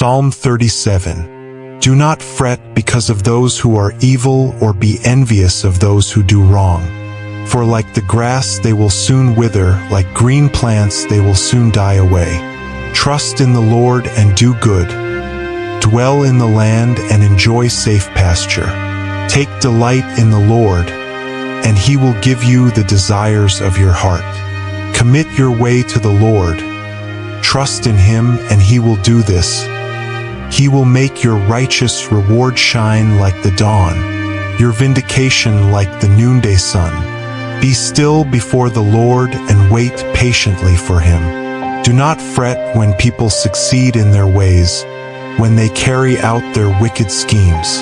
Psalm 37. Do not fret because of those who are evil, or be envious of those who do wrong. For like the grass they will soon wither, like green plants they will soon die away. Trust in the Lord and do good. Dwell in the land and enjoy safe pasture. Take delight in the Lord, and He will give you the desires of your heart. Commit your way to the Lord. Trust in Him, and He will do this. He will make your righteous reward shine like the dawn, your vindication like the noonday sun. Be still before the Lord and wait patiently for Him. Do not fret when people succeed in their ways, when they carry out their wicked schemes.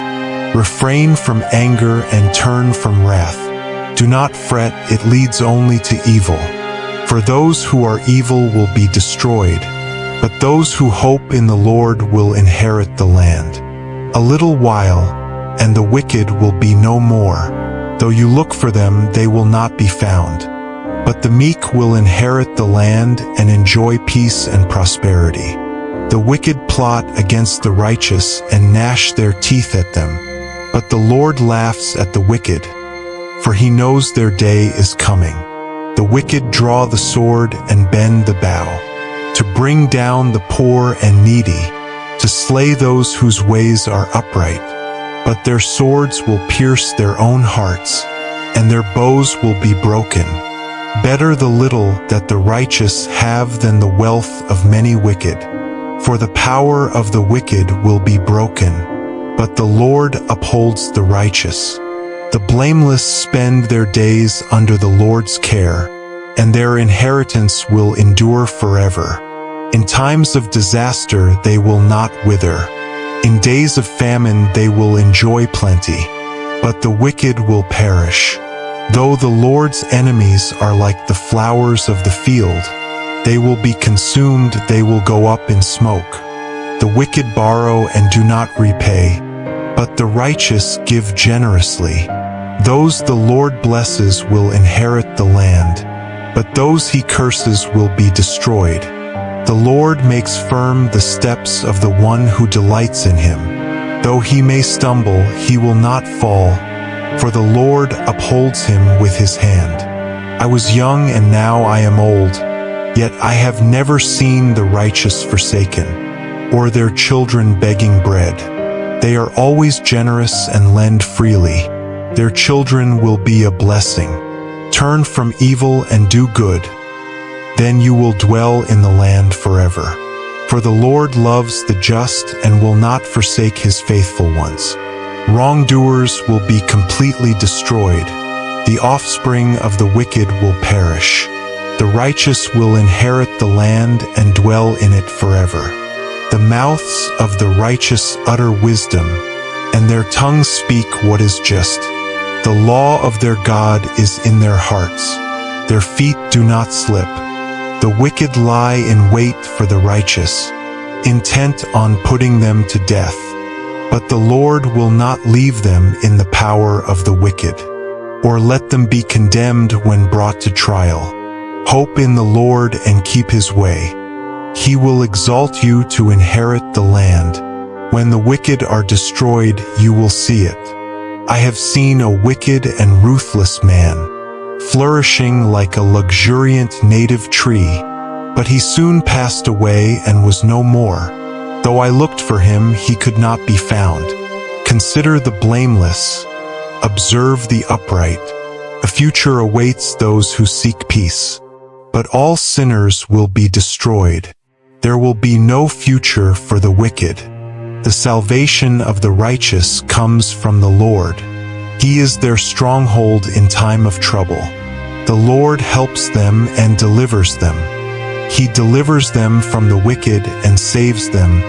Refrain from anger and turn from wrath. Do not fret, it leads only to evil. For those who are evil will be destroyed, but those who hope in the Lord will inherit the land. A little while, and the wicked will be no more. Though you look for them, they will not be found. But the meek will inherit the land and enjoy peace and prosperity. The wicked plot against the righteous and gnash their teeth at them. But the Lord laughs at the wicked, for He knows their day is coming. The wicked draw the sword and bend the bow, to bring down the poor and needy, to slay those whose ways are upright. But their swords will pierce their own hearts, and their bows will be broken. Better the little that the righteous have than the wealth of many wicked. For the power of the wicked will be broken, but the Lord upholds the righteous. The blameless spend their days under the Lord's care, and their inheritance will endure forever. In times of disaster they will not wither. In days of famine they will enjoy plenty, but the wicked will perish. Though the Lord's enemies are like the flowers of the field, they will be consumed, they will go up in smoke. The wicked borrow and do not repay, but the righteous give generously. Those the Lord blesses will inherit the land, but those He curses will be destroyed. The Lord makes firm the steps of the one who delights in Him. Though he may stumble, he will not fall, for the Lord upholds him with His hand. I was young and now I am old, yet I have never seen the righteous forsaken, or their children begging bread. They are always generous and lend freely. Their children will be a blessing. Turn from evil and do good. Then you will dwell in the land forever. For the Lord loves the just and will not forsake His faithful ones. Wrongdoers will be completely destroyed. The offspring of the wicked will perish. The righteous will inherit the land and dwell in it forever. The mouths of the righteous utter wisdom, and their tongues speak what is just. The law of their God is in their hearts. Their feet do not slip. The wicked lie in wait for the righteous, intent on putting them to death. But the Lord will not leave them in the power of the wicked, or let them be condemned when brought to trial. Hope in the Lord and keep His way. He will exalt you to inherit the land. When the wicked are destroyed, you will see it. I have seen a wicked and ruthless man, flourishing like a luxuriant native tree, but he soon passed away and was no more. Though I looked for him, he could not be found. Consider the blameless, observe the upright. A future awaits those who seek peace, but all sinners will be destroyed. There will be no future for the wicked. The salvation of the righteous comes from the Lord. He is their stronghold in time of trouble. The Lord helps them and delivers them. He delivers them from the wicked and saves them,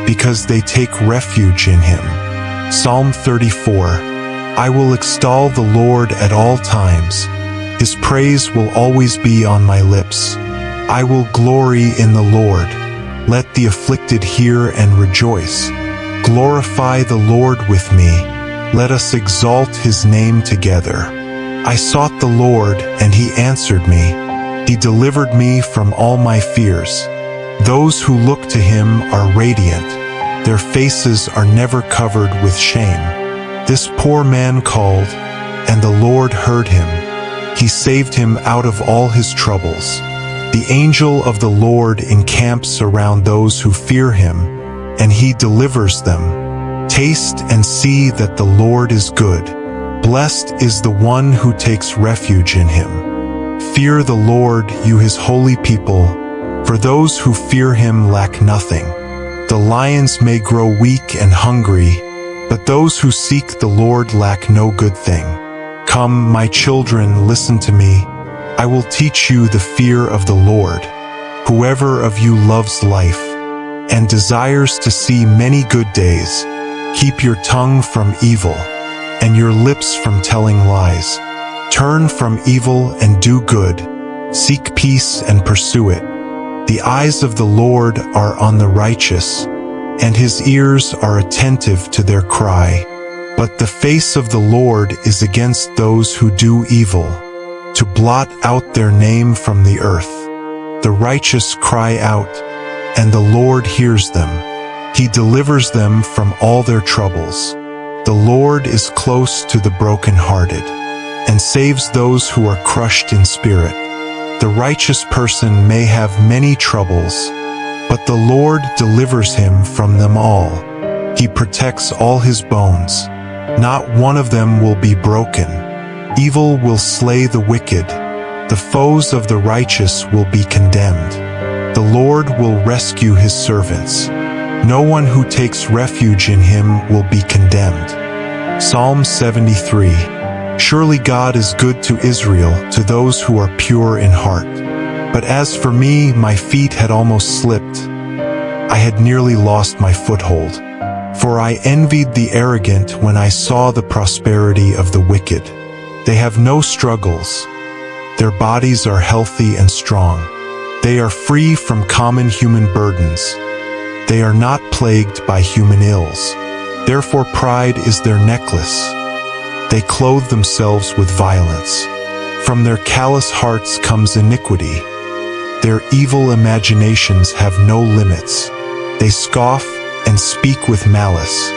because they take refuge in Him. Psalm 34. I will extol the Lord at all times. His praise will always be on my lips. I will glory in the Lord. Let the afflicted hear and rejoice. Glorify the Lord with me. Let us exalt His name together. I sought the Lord, and He answered me. He delivered me from all my fears. Those who look to Him are radiant. their faces are never covered with shame. This poor man called, and the Lord heard him. He saved him out of all his troubles. The angel of the Lord encamps around those who fear him, and he delivers them. Taste and see that the Lord is good. Blessed is the one who takes refuge in him. Fear the Lord, you his holy people, for those who fear him lack nothing. The lions may grow weak and hungry, but those who seek the Lord lack no good thing. Come, my children, listen to me. I will teach you the fear of the Lord. Whoever of you loves life and desires to see many good days, keep your tongue from evil and your lips from telling lies. Turn from evil and do good. Seek peace and pursue it. The eyes of the Lord are on the righteous, and his ears are attentive to their cry. But the face of the Lord is against those who do evil, to blot out their name from the earth. The righteous cry out, and the Lord hears them. He delivers them from all their troubles. The Lord is close to the brokenhearted, and saves those who are crushed in spirit. The righteous person may have many troubles, but the Lord delivers him from them all. He protects all his bones. Not one of them will be broken. Evil will slay the wicked. The foes of the righteous will be condemned. The Lord will rescue his servants. No one who takes refuge in him will be condemned. Psalm 73. Surely God is good to Israel, to those who are pure in heart. But as for me, my feet had almost slipped. I had nearly lost my foothold. For I envied the arrogant when I saw the prosperity of the wicked. They have no struggles. Their bodies are healthy and strong. They are free from common human burdens. They are not plagued by human ills. Therefore pride is their necklace. They clothe themselves with violence. From their callous hearts comes iniquity. Their evil imaginations have no limits. They scoff and speak with malice.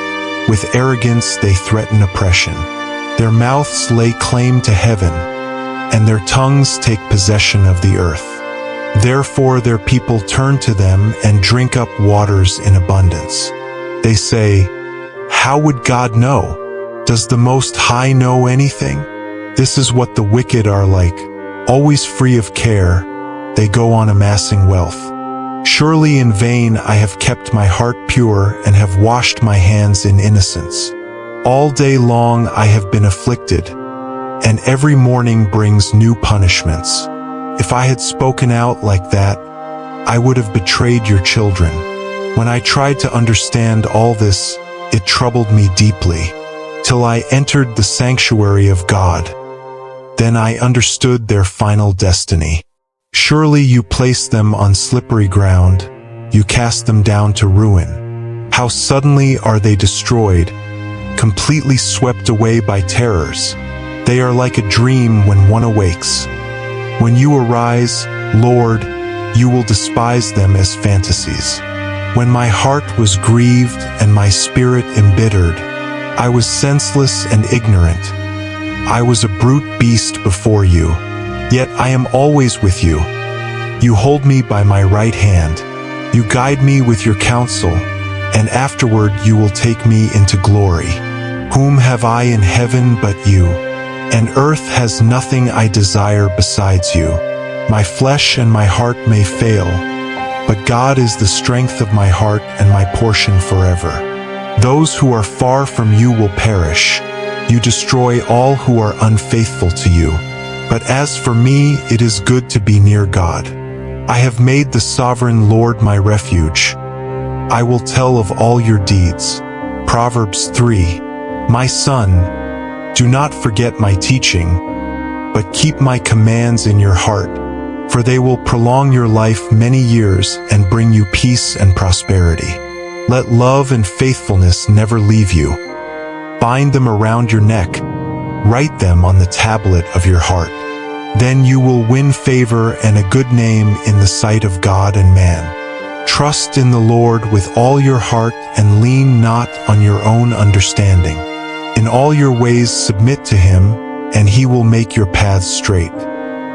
With arrogance they threaten oppression. Their mouths lay claim to heaven, and their tongues take possession of the earth. Therefore their people turn to them and drink up waters in abundance. They say, "How would God know? Does the Most High know anything?" This is what the wicked are like. Always free of care, they go on amassing wealth. Surely in vain I have kept my heart pure and have washed my hands in innocence. All day long I have been afflicted, and every morning brings new punishments. If I had spoken out like that, I would have betrayed your children. When I tried to understand all this, it troubled me deeply, till I entered the sanctuary of God. Then I understood their final destiny. Surely you place them on slippery ground, you cast them down to ruin. How suddenly are they destroyed, completely swept away by terrors. They are like a dream when one awakes. When you arise, Lord, you will despise them as fantasies. When my heart was grieved and my spirit embittered, I was senseless and ignorant. I was a brute beast before you, yet I am always with you. You hold me by my right hand. You guide me with your counsel, and afterward you will take me into glory. Whom have I in heaven but you? And earth has nothing I desire besides you. My flesh and my heart may fail, but God is the strength of my heart and my portion forever. Those who are far from you will perish. You destroy all who are unfaithful to you. But as for me, it is good to be near God. I have made the sovereign Lord my refuge. I will tell of all your deeds. Proverbs 3. My son, do not forget my teaching, but keep my commands in your heart, for they will prolong your life many years and bring you peace and prosperity. Let love and faithfulness never leave you. Bind them around your neck. Write them on the tablet of your heart. Then you will win favor and a good name in the sight of God and man. Trust in the Lord with all your heart and lean not on your own understanding. In all your ways submit to him, and he will make your paths straight.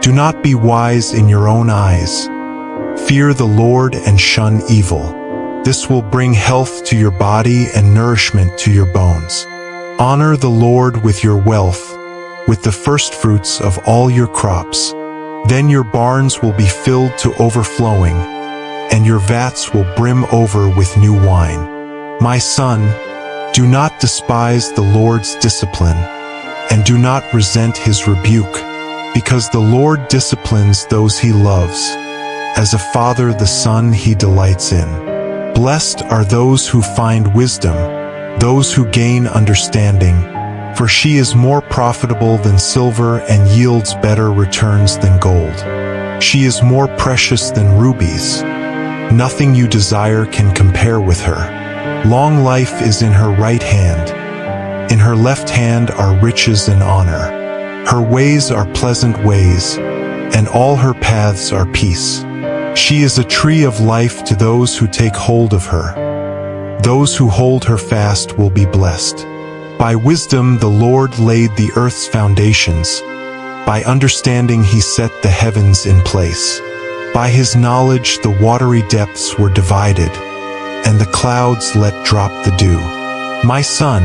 Do not be wise in your own eyes. Fear the Lord and shun evil. This will bring health to your body and nourishment to your bones. Honor the Lord with your wealth, with the firstfruits of all your crops. Then your barns will be filled to overflowing, and your vats will brim over with new wine. My son, do not despise the Lord's discipline, and do not resent his rebuke, because the Lord disciplines those he loves. As a father the son he delights in. Blessed are those who find wisdom, those who gain understanding, for she is more profitable than silver and yields better returns than gold. She is more precious than rubies. Nothing you desire can compare with her. Long life is in her right hand. In her left hand are riches and honor. Her ways are pleasant ways, and all her paths are peace. She is a tree of life to those who take hold of her. Those who hold her fast will be blessed. By wisdom the Lord laid the earth's foundations. By understanding he set the heavens in place. By his knowledge the watery depths were divided, and the clouds let drop the dew. My son,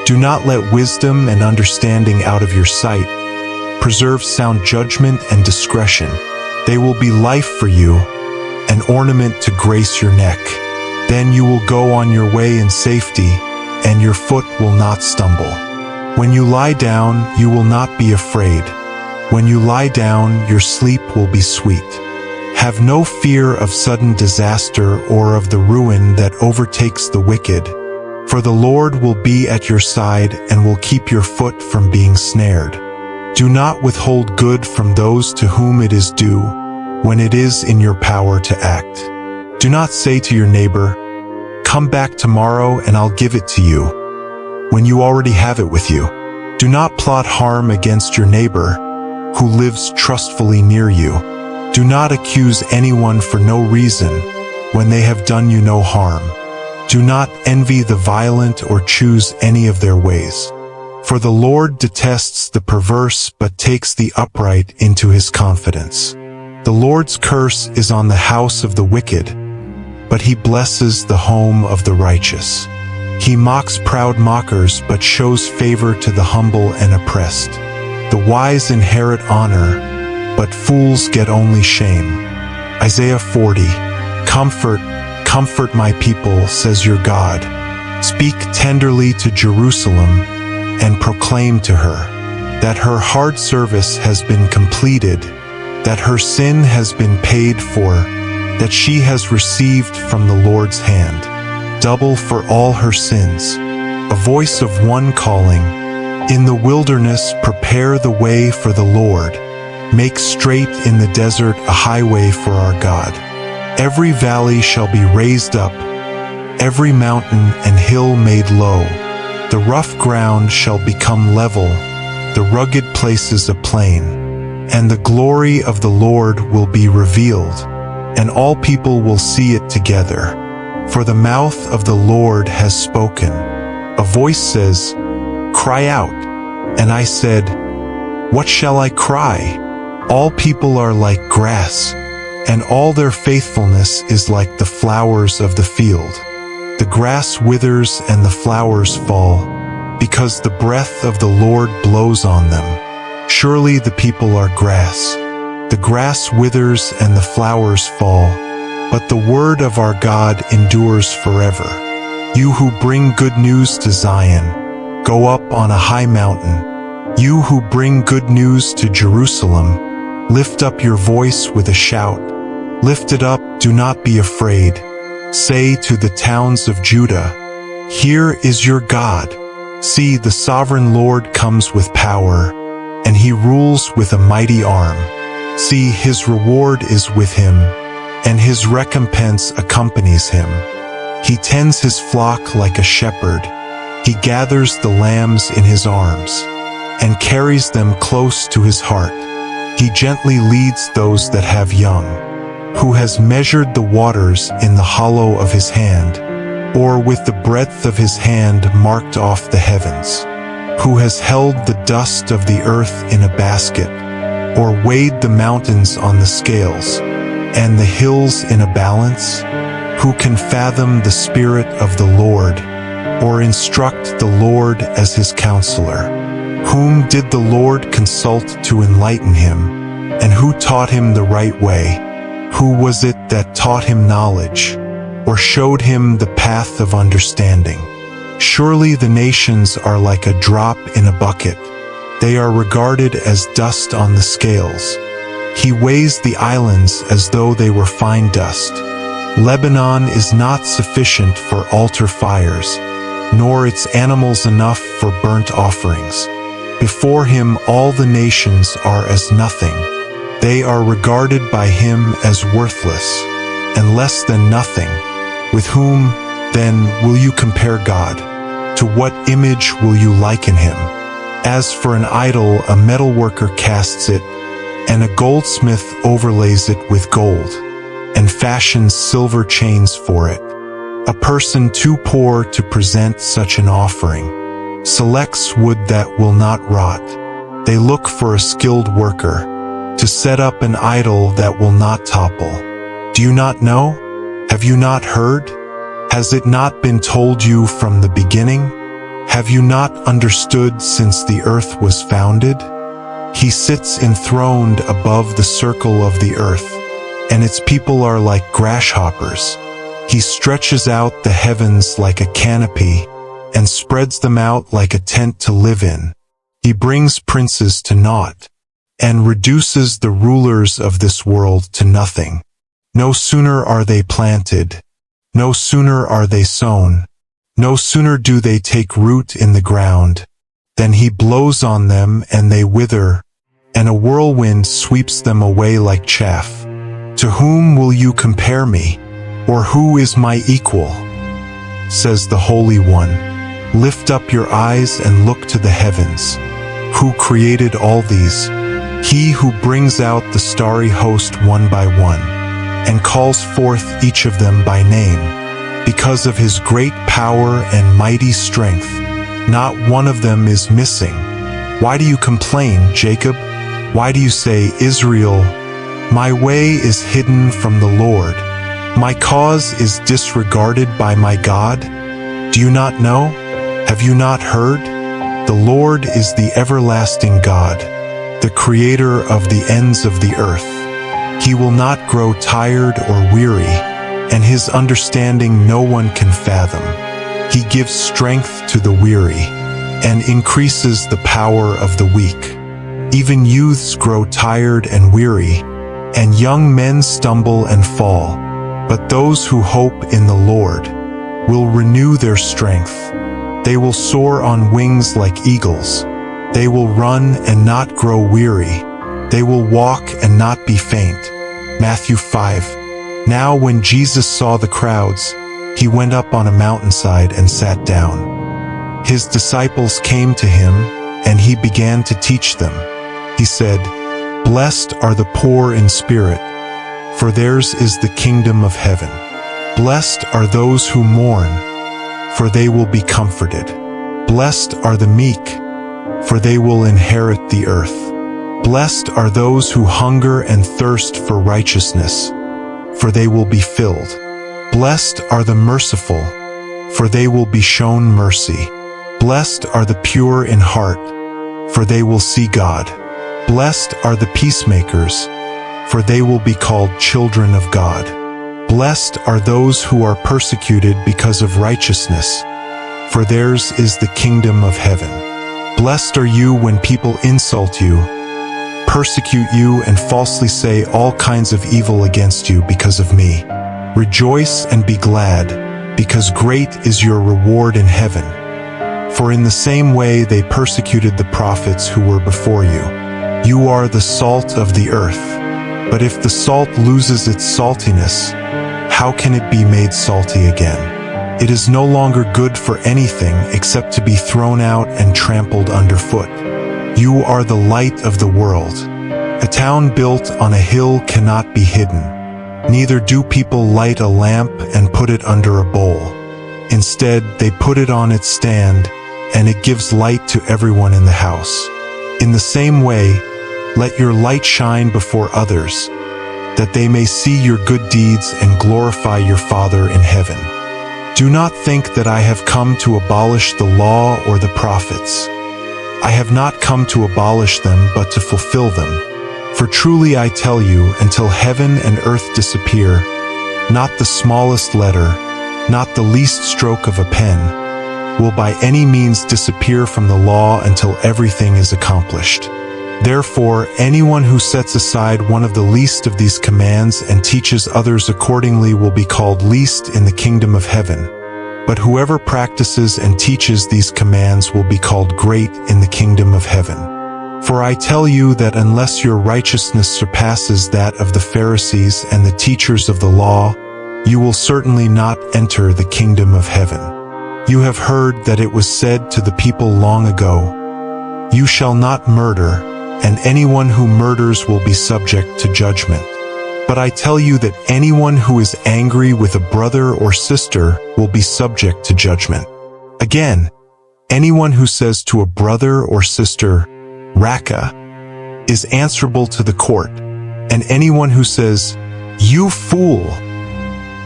do not let wisdom and understanding out of your sight. Preserve sound judgment and discretion. They will be life for you, an ornament to grace your neck. Then you will go on your way in safety, and your foot will not stumble. When you lie down, you will not be afraid. When you lie down, your sleep will be sweet. Have no fear of sudden disaster or of the ruin that overtakes the wicked, for the Lord will be at your side and will keep your foot from being snared. Do not withhold good from those to whom it is due, when it is in your power to act. Do not say to your neighbor, "Come back tomorrow and I'll give it to you," when you already have it with you. Do not plot harm against your neighbor, who lives trustfully near you. Do not accuse anyone for no reason, when they have done you no harm. Do not envy the violent or choose any of their ways. For the Lord detests the perverse but takes the upright into his confidence. The Lord's curse is on the house of the wicked, but he blesses the home of the righteous. He mocks proud mockers but shows favor to the humble and oppressed. The wise inherit honor, but fools get only shame. Isaiah 40. Comfort, comfort my people, says your God. Speak tenderly to Jerusalem, and proclaim to her that her hard service has been completed, that her sin has been paid for, that she has received from the Lord's hand double for all her sins. A voice of one calling, "In the wilderness prepare the way for the Lord. Make straight in the desert a highway for our God. Every valley shall be raised up, every mountain and hill made low. The rough ground shall become level, the rugged places a plain. And the glory of the Lord will be revealed, and all people will see it together. For the mouth of the Lord has spoken." A voice says, "Cry out." And I said, "What shall I cry?" All people are like grass, and all their faithfulness is like the flowers of the field. The grass withers and the flowers fall, because the breath of the Lord blows on them. Surely the people are grass. The grass withers and the flowers fall, but the word of our God endures forever. You who bring good news to Zion, go up on a high mountain. You who bring good news to Jerusalem, lift up your voice with a shout. Lift it up, do not be afraid. Say to the towns of Judah, "Here is your God." See, the sovereign Lord comes with power, and he rules with a mighty arm. See, his reward is with him, and his recompense accompanies him. He tends his flock like a shepherd. He gathers the lambs in his arms, and carries them close to his heart. He gently leads those that have young. who has measured the waters in the hollow of his hand, or with the breadth of his hand marked off the heavens, who has held the dust of the earth in a basket, or weighed the mountains on the scales, and the hills in a balance? Who can fathom the Spirit of the Lord, or instruct the Lord as his counselor? Whom did the Lord consult to enlighten him, and who taught him the right way? Who was it that taught him knowledge, or showed him the path of understanding? Surely the nations are like a drop in a bucket. They are regarded as dust on the scales. He weighs the islands as though they were fine dust. Lebanon is not sufficient for altar fires, nor its animals enough for burnt offerings. Before him all the nations are as nothing. They are regarded by him as worthless, and less than nothing. With whom, then, will you compare God? To what image will you liken him? As for an idol, a metalworker casts it, and a goldsmith overlays it with gold, and fashions silver chains for it. A person too poor to present such an offering selects wood that will not rot. They look for a skilled worker to set up an idol that will not topple. Do you not know? Have you not heard? Has it not been told you from the beginning? Have you not understood since the earth was founded? He sits enthroned above the circle of the earth, and its people are like grasshoppers. He stretches out the heavens like a canopy, and spreads them out like a tent to live in. He brings princes to naught, and reduces the rulers of this world to nothing. No sooner are they planted, no sooner are they sown, no sooner do they take root in the ground, than he blows on them and they wither, and a whirlwind sweeps them away like chaff. To whom will you compare me? Or who is my equal? Says the Holy One. Lift up your eyes and look to the heavens. Who created all these? He who brings out the starry host one by one, and calls forth each of them by name. Because of his great power and mighty strength, not one of them is missing. Why do you complain, Jacob? Why do you say, Israel? My way is hidden from the Lord. My cause is disregarded by my God. Do you not know? Have you not heard? The Lord is the everlasting God, the creator of the ends of the earth. He will not grow tired or weary, and his understanding no one can fathom. He gives strength to the weary, and increases the power of the weak. Even youths grow tired and weary, and young men stumble and fall. But those who hope in the Lord will renew their strength. They will soar on wings like eagles. They will run and not grow weary. They will walk and not be faint. Matthew 5. Now when Jesus saw the crowds, he went up on a mountainside and sat down. His disciples came to him, and he began to teach them. He said, Blessed are the poor in spirit, for theirs is the kingdom of heaven. Blessed are those who mourn, for they will be comforted. Blessed are the meek, for they will inherit the earth. Blessed are those who hunger and thirst for righteousness, for they will be filled. Blessed are the merciful, for they will be shown mercy. Blessed are the pure in heart, for they will see God. Blessed are the peacemakers, for they will be called children of God. Blessed are those who are persecuted because of righteousness, for theirs is the kingdom of heaven. Blessed are you when people insult you, persecute you, and falsely say all kinds of evil against you because of me. Rejoice and be glad, because great is your reward in heaven. For in the same way they persecuted the prophets who were before you. You are the salt of the earth. But if the salt loses its saltiness, how can it be made salty again? It is no longer good for anything except to be thrown out and trampled underfoot. You are the light of the world. A town built on a hill cannot be hidden. Neither do people light a lamp and put it under a bowl. Instead, they put it on its stand, and it gives light to everyone in the house. In the same way, let your light shine before others, that they may see your good deeds and glorify your Father in heaven. Do not think that I have come to abolish the law or the prophets. I have not come to abolish them, but to fulfill them. For truly I tell you, until heaven and earth disappear, not the smallest letter, not the least stroke of a pen, will by any means disappear from the law until everything is accomplished. Therefore, anyone who sets aside one of the least of these commands and teaches others accordingly will be called least in the kingdom of heaven. But whoever practices and teaches these commands will be called great in the kingdom of heaven. For I tell you that unless your righteousness surpasses that of the Pharisees and the teachers of the law, you will certainly not enter the kingdom of heaven. You have heard that it was said to the people long ago, "You shall not murder, and anyone who murders will be subject to judgment." But I tell you that anyone who is angry with a brother or sister will be subject to judgment. Again, anyone who says to a brother or sister, "Raka," is answerable to the court, and anyone who says, "You fool,"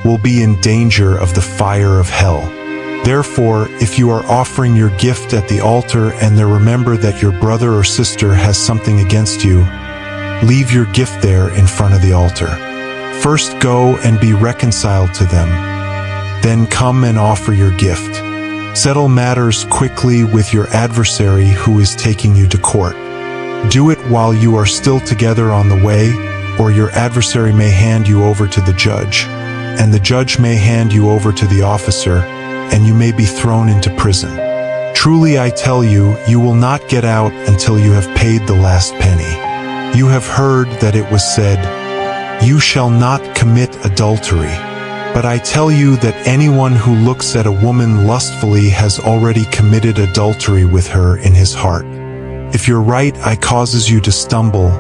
will be in danger of the fire of hell. Therefore, if you are offering your gift at the altar and there remember that your brother or sister has something against you, leave your gift there in front of the altar. First go and be reconciled to them. Then come and offer your gift. Settle matters quickly with your adversary who is taking you to court. Do it while you are still together on the way, or your adversary may hand you over to the judge, and the judge may hand you over to the officer, and you may be thrown into prison. Truly I tell you, you will not get out until you have paid the last penny. You have heard that it was said, "You shall not commit adultery." But I tell you that anyone who looks at a woman lustfully has already committed adultery with her in his heart. If your right eye causes you to stumble,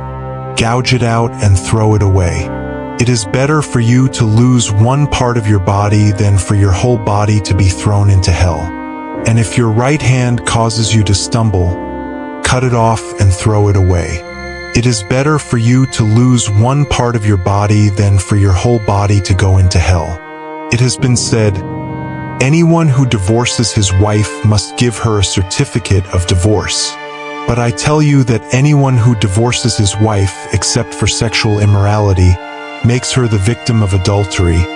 gouge it out and throw it away. It is better for you to lose one part of your body than for your whole body to be thrown into hell. And if your right hand causes you to stumble, cut it off and throw it away. It is better for you to lose one part of your body than for your whole body to go into hell. It has been said, "Anyone who divorces his wife must give her a certificate of divorce." But I tell you that anyone who divorces his wife except for sexual immorality makes her the victim of adultery,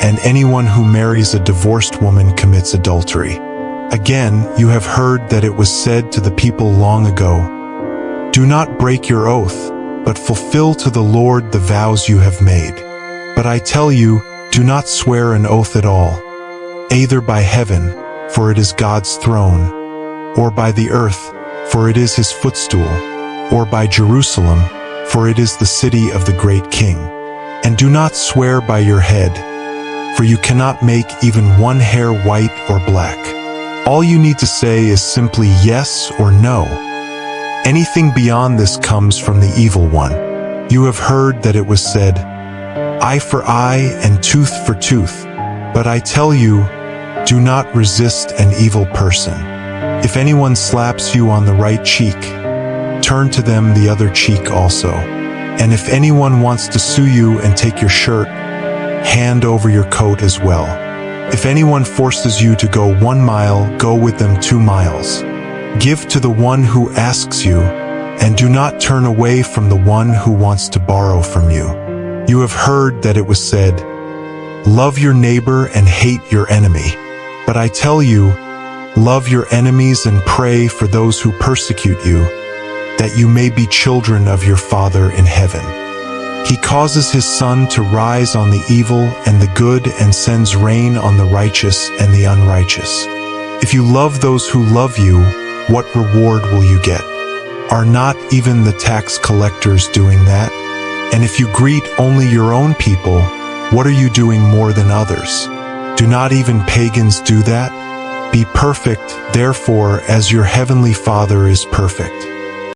and anyone who marries a divorced woman commits adultery. Again, you have heard that it was said to the people long ago, "Do not break your oath, but fulfill to the Lord the vows you have made." But I tell you, do not swear an oath at all, either by heaven, for it is God's throne, or by the earth, for it is his footstool, or by Jerusalem, for it is the city of the great king. And do not swear by your head, for you cannot make even one hair white or black. All you need to say is simply yes or no. Anything beyond this comes from the evil one. You have heard that it was said, "Eye for eye and tooth for tooth." But I tell you, do not resist an evil person. If anyone slaps you on the right cheek, turn to them the other cheek also. And if anyone wants to sue you and take your shirt, hand over your coat as well. If anyone forces you to go 1 mile, go with them 2 miles. Give to the one who asks you, and do not turn away from the one who wants to borrow from you. You have heard that it was said, "Love your neighbor and hate your enemy." But I tell you, love your enemies and pray for those who persecute you, that you may be children of your Father in heaven. He causes his sun to rise on the evil and the good and sends rain on the righteous and the unrighteous. If you love those who love you, what reward will you get? Are not even the tax collectors doing that? And if you greet only your own people, what are you doing more than others? Do not even pagans do that? Be perfect, therefore, as your heavenly Father is perfect.